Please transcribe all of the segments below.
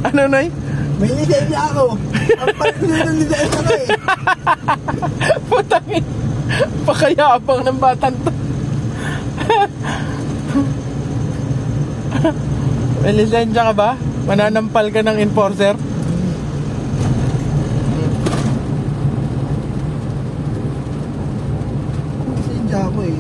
Ano, Nay? May lisensya ako. Ang pala ng lisensya ko eh. Putangin. Pakayabang ng batang to. May lisensya ka ba? Mananampal ka ng enforcer? Lisensya ako eh.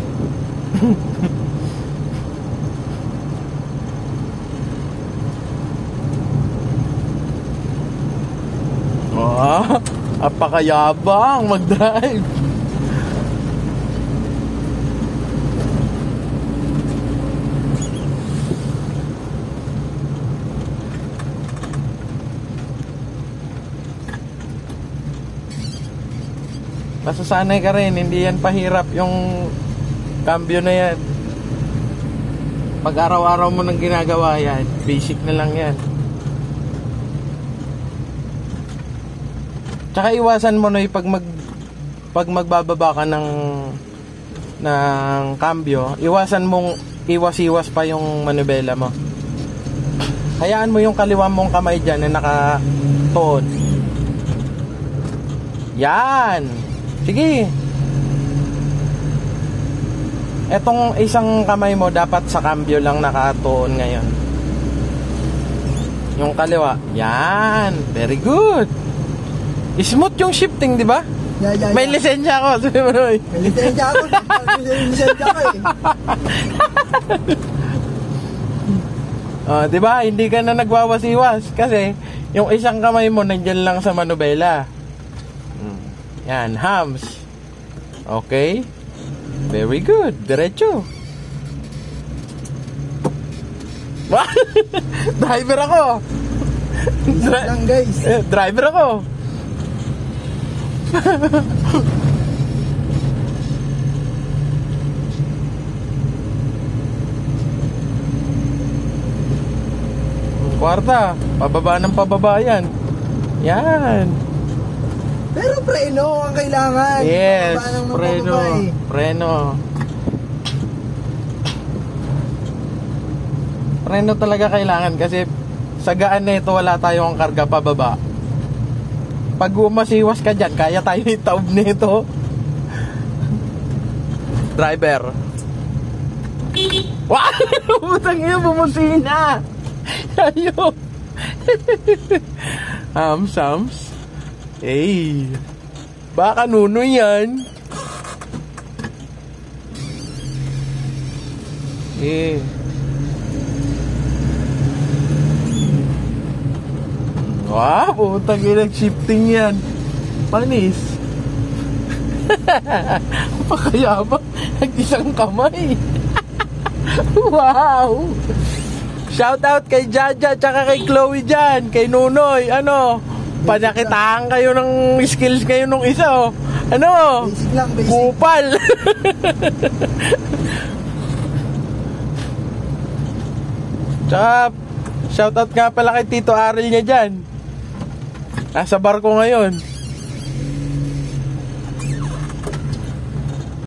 Apakayabang mag-drive. Masasanay ka rin, hindi yan pahirap yung cambio na yan. Pag araw-araw mo nang ginagawa yan, basic na lang yan. Tsaka iwasan mo, Noy, pag magbababa ka ng cambio, iwasan mong iwas-iwas pa yung manubela mo. Hayaan mo yung kaliwa mong kamay dyan na nakatuon. Yan! Sige! Etong isang kamay mo dapat sa cambio lang nakatuon ngayon. Yung kaliwa. Yan! Very good! Smooth yung shifting, di ba? Yeah. May lisensya ako, sabi mo, Noy. May lisensya ako. May lisensya ko eh. Di ba? Hindi ka na nagwawas-iwas kasi yung isang kamay mo nandiyan lang sa manubela. Yan, hams. Okay? Very good. Diretso. Driver ako. Lang guys. Driver ako. Kwarta, pababa ng pababa yan. Yan. Pero preno ang kailangan. Yes, preno. Preno talaga kailangan kasi sa gaan na ito wala tayong karga pababa. Pag umasiwas ka dyan, kaya tayo itaob nito. Driver. Wow! Butang yun, bumusina. Ayaw. Hams. Hey. Baka nuno yan. Eh. Wow, putang ina, shifting yan. Panis. Pakayabang. Nag-isang kamay. Wow. Shout out kay Jaja tsaka kay Chloe dyan. Kay Nunoy. Ano? Panakitaan kayo ng skills kayo nung isa, oh. Ano? Basic lang, basic. Kupal. Tsaka, shout out nga pala kay Tito Aril niya dyan. Nasa barko ngayon.